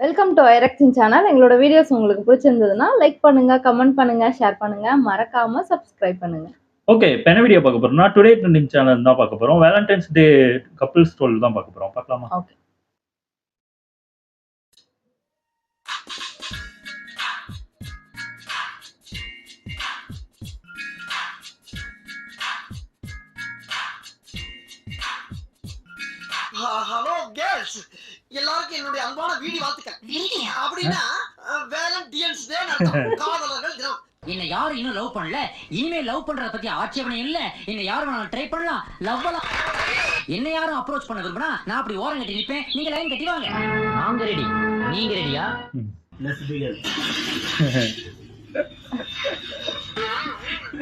Welcome to ஐரக்ஸின் channel. எங்களோட videos உங்களுக்கு பிடிச்சிருந்ததுன்னா லைக் பண்ணுங்க, கமெண்ட் பண்ணுங்க, ஷேர் பண்ணுங்க, மறக்காம சப்ஸ்கிரைப் பண்ணுங்க. ஓகே, இப்போ என்ன வீடியோ பார்க்க போறோம்னா டுடே ட்ரெண்டிங் சேனல் தான் பார்க்க போறோம். வேலண்டைன்ஸ் டே கப்பிள் ஸ்டோரி தான் பார்க்க போறோம். பார்க்கலாமா? ஓகே. ஹலோ கேர்ள்ஸ், எல்லாருக்கும் என்னுடைய அன்பான வீடியோ வாழ்த்துக்கள். அப்படின்னா வேலண்டைன்ஸ் டே காதலர்கள் தினம். என்ன யாரும் இன்னும் லவ் பண்ணல, இனிமே லவ் பண்றத பத்தி ஆட்சேபனை இல்ல. என்ன யாரும் நான் ட்ரை பண்ணலாம், லவ்லாம். என்ன யாரும் அப்ரோச் பண்ண விரும்பினா நான் அப்படி ஓரம் கட்டி நிப்பேன், நீங்க லைன் கட்டி வாங்க. நாங்க ரெடி, நீங்க ரெடியா?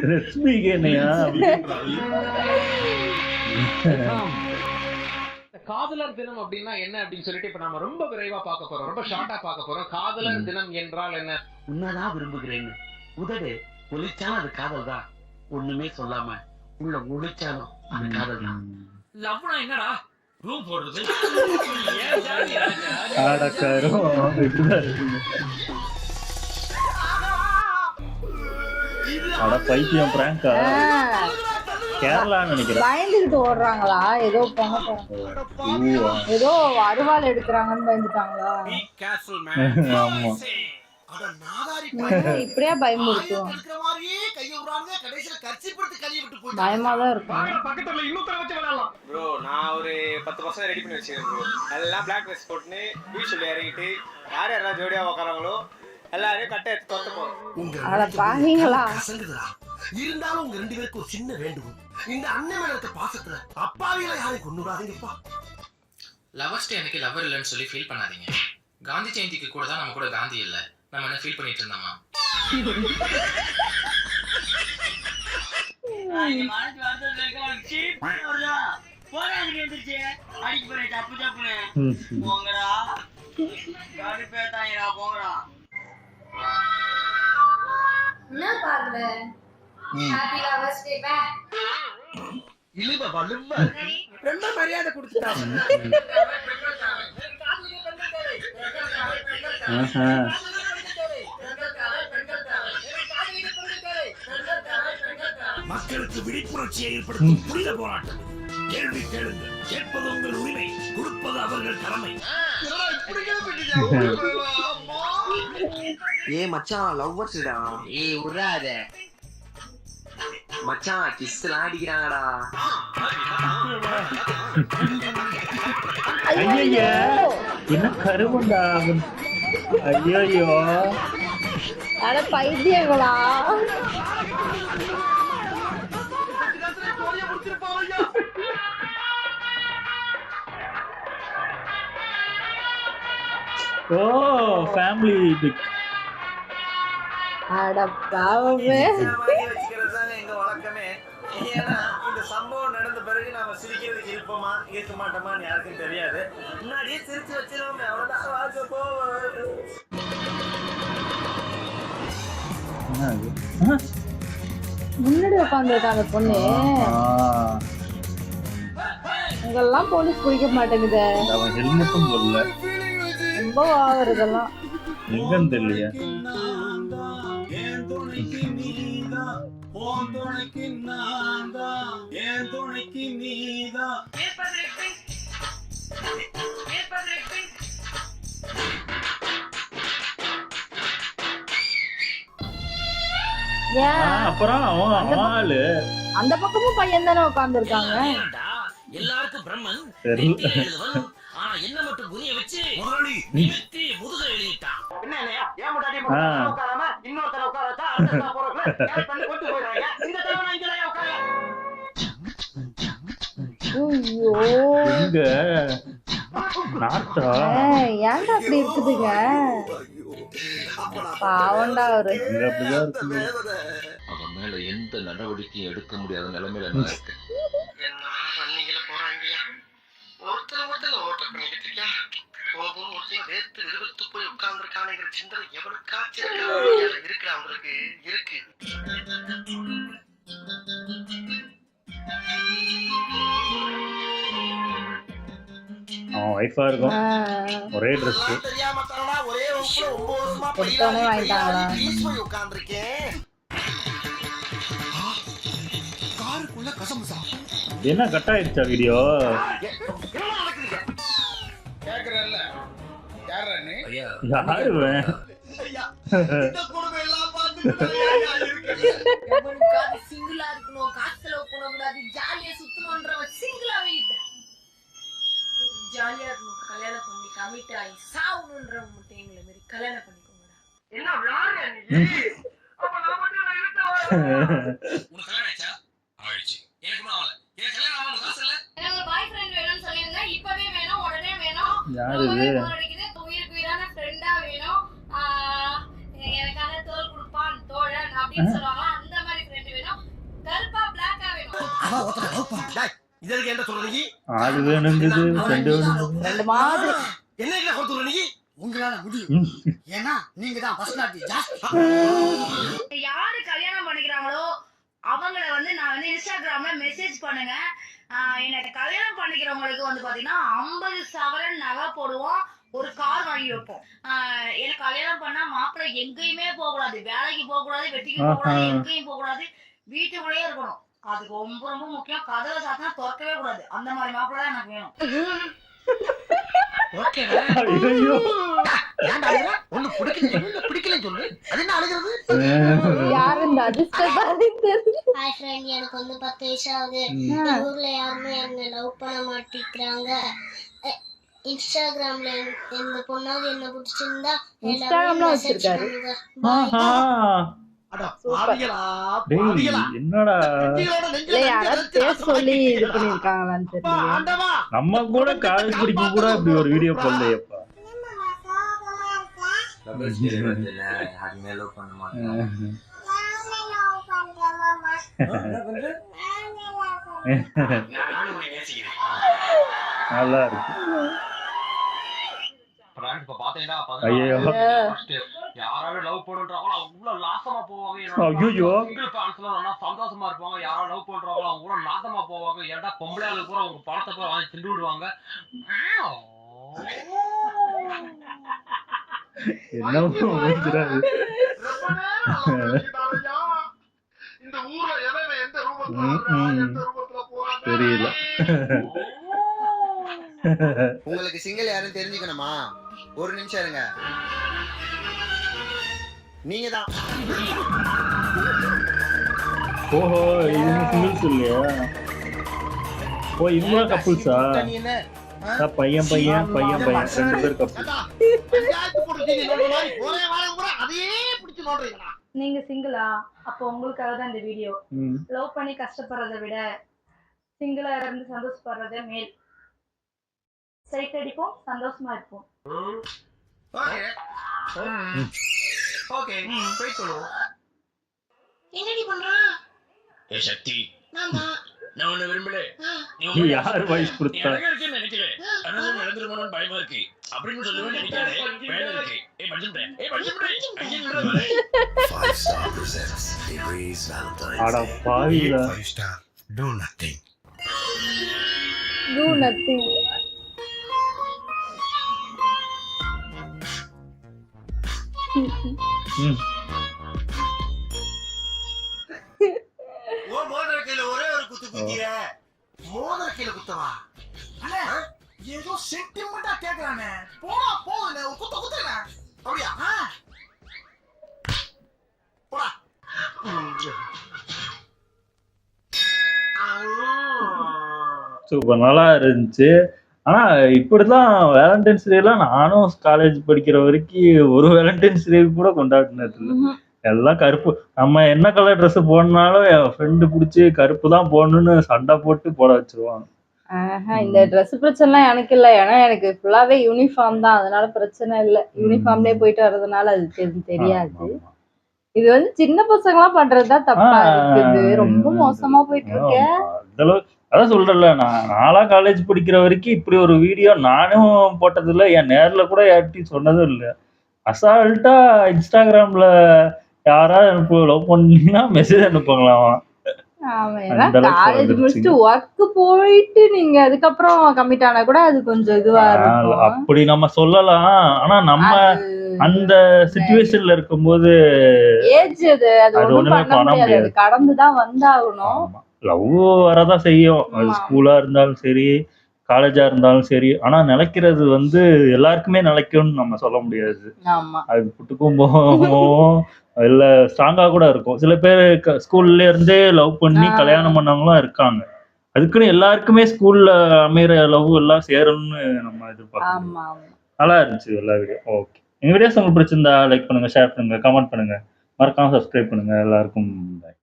லெட்ஸ் பிகின்யா. காதலர் தினம் அப்படின்னா என்ன அப்படின்னு சொல்லிட்டு இப்ப நாம ரொம்ப விரைவா பார்க்க போறோம், ரொம்ப ஷார்ட்டா பார்க்க போறோம். காதலர் தினம் என்றால் என்ன? உன்னதான் விரும்புகிறேன்னு உதடு ஒளிச்சாலும் அது காதல் தான். ஒண்ணுமே சொல்லாம உள்ள ஒளிச்சாலும் அது காதல் தான். லவ்னா என்னடா? ரூம் போடுறது. அட பைத்தியம், பிராங்கா? கேரளா நினைக்கிறேன். பயந்துகிட்டு ஓடுறாங்களா? ஏதோ பண்ண போறாங்க, ஏதோ அருவாள் எடுக்கிறாங்கன்னு பயந்துட்டாங்களா? ஆமா, இப்படியா பயமுறுத்தும்? பயமாதான் இருக்கும். பக்கத்துல இன்னொருத்தர வச்சு விளையாடலாம். ப்ரோ, நான் ஒரு 10% ரெடி பண்ணி வச்சிருக்கேன் ப்ரோ. எல்லாம் பிளாக் ட்ரெஸ் போட்டுன்னு பீச்ல இறங்கிட்டு யார் யாரெல்லாம் ஜோடியா உட்காராங்களோ எல்லாரையும் கட்டை எடுத்து தொத்த போறோம். அட பாவீங்களா? இருந்தாலும் உங்க ரெண்டு பேருக்கு ஒரு சின்ன வேண்டுகோள். இந்த அண்ணன் மேல இருக்க பாசத்துல அப்பாவில யாரை கொண்டுடாதீங்கப்பா. லவர்ஸ் டே அன்னைக்கு லவர் இல்லைன்னு சொல்லி ஃபீல் பண்ணாதீங்க. காந்தி ஜெயந்திக்கு கூட தான் நம்ம கூட காந்தி இல்லை. நம்ம என்ன ஃபீல் பண்ணிட்டு இருந்தோமா? என்ன பாக்குற? ஹாப்பி லவர்ஸ் டே பா. இழுவ வலுவ ரொம்ப மரியாதை கொடுத்துட்டாங்க. மக்களுக்கு விழிப்புணர்ச்சியை ஏற்படுத்தும் புனித போராட்டம். கேள்வி கேளுங்கள், கேட்பது உங்கள் உரிமை, கொடுப்பது அவர்கள் கடமை. ஏ மச்சான், லவ்வர்ஸ் டா. ஏய் உராத மச்சான், கிஸ்லாம் அடிக்கிறாங்கடா. ஐயா, என்ன கருமண்டா? ஐயோ, அட பைத்தியங்களா? ஓ ஃபேமிலி பிக். அட பாவமே. எங்க வழக்கமே. ஏன்னா இந்த சம்பவம் நடந்த பிறகு நாம சிரிக்கிறதுக்கு இருப்போமா இருக்க மாட்டோமான்னு யாருக்கும் தெரியாது. முன்னாடியே சிரிச்சு வச்சிருவோம், அவ்வளவுதான் வாழ்க்கை போவோம். முன்னாடி உட்காந்துருக்கா அந்த பொண்ணு. இங்கெல்லாம் போலீஸ் பிடிக்க மாட்டேங்குது. அவன் ஹெல்மெட்டும் போடல. ரொம்ப வாவர் இதெல்லாம். எங்கன்னு தெரியலையா? அப்புறம் ஆளு அந்த பக்கமும் பையன் தானே உட்கார்ந்து இருக்காங்க. எல்லாருக்கும் பிரம்மன் ஆனா என்ன மட்டும் குனிய வச்சு நிறுத்தி முதுக எழுதிட்டான். என்னையா ஏன் முட்டாடி உட்காராம இன்னொருத்தர உட்கார வச்சா அடுத்த போறதுல கேர் பண்ணி கொண்டு போயிடுறாங்க. இந்த தடவை இங்கலாம் உட்கார. ஐயோ, எங்க நாட்டா? ஏன்டா அப்படி இருக்குதுங்க? பாவண்டா அவரு. அவன் மேல எந்த நடவடிக்கையும் எடுக்க முடியாத நிலைமையில நான் இருக்கேன். ஒருத்தர் ஓட்ட பண்ணிக்கிட்டு இருக்கா. போகும் ஒருத்தர் வேத்து விடுவித்து போய் உட்கார்ந்துருக்கானுங்கிற சிந்தனை எவனுக்காச்சும் இருக்கு. அவங்களுக்கு இருக்கு. அவன் ஒய்ஃபா இருக்கும் ஒரே ட்ரெஸ். தெரியாம தானடா ஒரே வகுப்புல 9 வருஷமா கொடுத்தவனே வாங்கிட்டாங்களா? போய் உட்கார்ந்திருக்கேன். காருக்குள்ள கசமுசா. என்ன கட் ஆயிடுச்சா வீடியோ? கேக்குறல்ல யாரா நீ? யாரு இவன்? இந்த குடும்பம் எல்லாம் பார்த்துட்டு சிங்கிளா இருக்கணும், காசு செலவு பண்ணக்கூடாது, ஜாலியா சுத்தணும்ன்றவன் சிங்கிளாவே இல்ல. ஜாலியா இருக்கணும், கல்யாணம் பண்ணி கமிட் ஆகி சாவணுன்றவங்க மட்டும் எங்களை மாரி கல்யாணம் பண்ணிக்கோங்கடா. என்ன விளாடுற நீ? அப்ப நான் மட்டும் உனக்கு கல்யாணம் ஆயிடுச்சா? ஆயிடுச்சு. எனக்கு கூட ஆகல. எனக்கு கல்யாணம் ஆகணும் காசு இல்ல. எனக்கு பாய் ஃப்ரெண்ட் வேணும்னு சொல்லியிருந்தா இப்பவே வேணும், உடனே வேணும். யாரு இது? உயிருக்கு உயிரான ஃப்ரெண்டா வேணும். எனக்காக தோல் கொடுப்பான் தோழன் அப்படின்னு சொல்லுவாங்க. அந்த மாதிரி ஃப்ரெண்ட் வேணும். கருப்பா பிளாக்கா வேணும். அவ ஒருத்தர ஹவுப்பா. டேய் இதற்கு என்ன சொல்ற நீ? ஆளு வேணுங்குது, ஃப்ரெண்ட் வேணுங்குது. ரெண்டு மாதிரி என்ன இல்ல கொடுத்துற நீ? உங்களால முடியும். ஏன்னா நீங்க தான் பர்சனாலிட்டி ஜாஸ்தி. யாரு கல்யாணம் பண்ணிக்கிறாங்களோ அவங்கள வந்து நான் வந்து இன்ஸ்டாகிராம்ல மெசேஜ் பண்ணுங்க. எனக்கு கல்யாணம் பண்ணிக்கிறவங்களுக்கு வந்து பாத்தீங்கன்னா 50 சவரன் நகை போடுவோம், ஒரு கார் வாங்கி வைப்போம். எனக்கு கல்யாணம் பண்ணா மாப்பிள்ளை எங்கேயுமே போக கூடாது, வேலைக்கு போக கூடாது, வெட்டிக்கு போக கூடாது, எங்கேயும் போக கூடாது, வீட்டுக்குள்ளேயே இருக்கணும். அதுக்கு ரொம்ப ரொம்ப முக்கியம். கதவை சாத்தினா திறக்கவே கூடாது. அந்த மாதிரி மாப்பிள்ளை தான் எனக்கு வேணும். ஐயோ ஒண்ணு பிடிக்கலன்னு சொல்லு. அது என்ன அழுகிறது? யாரு இந்த அதிர்ஷ்டசாலி தெரியல. ஹாய் ஃப்ரெண்ட், எனக்கு வந்து 10 வயசு ஆகுது. ஊர்ல யாருமே என்ன லவ் பண்ண மாட்டேங்கிறாங்க. இன்ஸ்டாகிராம்ல இந்த பொண்ணாவது என்ன பிடிச்சிருந்தா இன்ஸ்டாகிராம்ல வச்சிருக்காரு. என்னடா யாராவது பேர் சொல்லி இது பண்ணிருக்காங்களான்னு தெரியல. நம்ம கூட காலேஜ் படிக்கும் கூட இப்படி ஒரு வீடியோ போடலையப்பா. யாருமே லவ் பண்ண மாட்டாங்க. நல்லா இருக்கு. இப்ப பாத்தீங்கன்னா ஐயோ யாராவது லவ் பண்றாங்களோ அவங்க நாசமா போவாங்க. ஐயோ சிங்கிள் ஃபேன்ஸ்லாம் சந்தோஷமா இருப்பாங்க. யாராவது லவ் பண்றாங்களோ அவங்க கூட நாசமா போவாங்க. ஏன்டா பொம்பளை ஆளுக்கு கூட அவங்க பணத்தை போய் வாங்கி திண்டு விடுவாங்க. என்ன முடிஞ்சிடாது. இந்த ஊர்ல எவன் எந்த ரூபத்துல போறான் தெரியல. உங்களுக்கு சிங்கிள் யாரும் தெரிஞ்சுக்கணுமா? ஒரு நிமிஷம் இருங்க. நீங்க தான். ஓஹோ இது சிங்கிள்ஸ் இல்லையா? ஓ இவங்க கப்புள்ஸா? பையன் பையன் பையன் பையன் 2 பேர் கப்புள். நீங்க சிங்கிளா? அப்போ உங்களுக்காக தான் இந்த வீடியோ. லவ் பண்ணி கஷ்டப்படுறதை விட சிங்கிளா இருந்து சந்தோஷப்படுறதே மேல். சைட் அடிப்போம், சந்தோஷமா இருப்போம். என்னடி பண்றான்? ஏ சக்தி, நான்தான். நான் உன்னை விரும்பல. நீ யார் வாய்ஸ் கொடுத்தா? நினைக்கிறேன் நடந்துருமோன்னு பயமா இருக்கு அப்படின்னு சொல்லுவேன் நினைக்காதே. வேலை இருக்கு. ஏய் பஞ்சம்டே. அட பாவிகளா. Do nothing. Do nothing. மோதிர கையில ஒரே ஒரு குத்து குத்திய. மோதிர கையில குத்தவா? ஏதோ சென்டிமெண்டா கேக்குறானே. போடா போகுது ஒரு குத்த குத்துல. அப்படியா? போடா. சூப்பர் நல்லா இருந்துச்சு. ஆனா இப்படிதான் வேலண்டைன்ஸ் டே எல்லாம் நானும் காலேஜ் படிக்கிற வரைக்கும் ஒரு வேலண்டைன்ஸ் டே கூட கொண்டாடினது இல்லை. எல்லாம் கருப்பு. நம்ம என்ன கலர் ட்ரெஸ் போடனாலும் என் ஃப்ரெண்டு பிடிச்சி கருப்பு தான் போடணும்னு சண்டை போட்டு போட வச்சிருவாங்க. இந்த ட்ரெஸ் பிரச்சனைலாம் எனக்கு இல்லை. ஏன்னா எனக்கு ஃபுல்லாவே யூனிஃபார்ம் தான், அதனால பிரச்சனை இல்லை. யூனிஃபார்ம்லயே போயிட்டு வர்றதுனால அது தெரியாது. இது வந்து சின்ன பசங்களாம் பண்றதுதான் தப்பா இருக்குது. ரொம்ப மோசமா போயிட்டு இருக்கு. அதான் சொல்றேன்ல, நாளா காலேஜ் படிக்கிற வரைக்கும் இப்படி ஒரு வீடியோ நானும் போட்டதில்லை. என் நேர்ல கூட யார்கிட்டையும் சொன்னதும் இல்லை. அசால்ட்டா இன்ஸ்டாகிராம்ல யாராவது லவ் பண்ணீங்கன்னா மெசேஜ் அனுப்புங்களாம். ஆமா, ஏன்னா அந்த அளவுக்கு காலேஜ் வந்துருச்சுங்க. முடிச்சுட்டு ஒர்க் போயிட்டு நீங்க அதுக்கப்புறம் கமிட் ஆனா கூட அது கொஞ்சம் இதுவா இருக்கும். அப்படி நம்ம சொல்லலாம். ஆனா நம்ம அந்த சிச்சுவேஷன்ல இருக்கும்போது ஏஜ் அது அது ஒண்ணும் ஒண்ணுமே பண்ண பண்ண முடியாது. அது முடியாது. கடந்துதான் வந்தாகணும். லவ் வரதான் செய்யும். அது ஆமா. ஸ்கூலா இருந்தாலும் சரி, காலேஜா இருந்தாலும் சரி. ஆனா நிலைக்கிறது வந்து எல்லாருக்குமே நிலைக்கும்னு நம்ம சொல்ல முடியாது. ஆமா. அது புட்டுக்கும் போகும். இல்ல ஸ்ட்ராங்கா கூட இருக்கும். சில பேர் ஸ்கூல்ல இருந்தே லவ் பண்ணி கல்யாணம் பண்ணவங்களும் இருக்காங்க. அதுக்குன்னு எல்லாருக்குமே ஸ்கூல்ல அமையிற லவ் எல்லாம் சேரும்னு நம்ம எதிர்பார்க்க முடியாது. ஆமா, ஆமா. நல்லா இருந்துச்சு எல்லா வீடியோ. ஓகே. எங்க வீடியோஸ் உங்களுக்கு பிடிச்சிருந்தா லைக் பண்ணுங்க, ஷேர் பண்ணுங்க, கமெண்ட் பண்ணுங்க. மறக்காம சப்ஸ்கிரைப் பண்ணுங்க. எல்லாருக்கும் bye.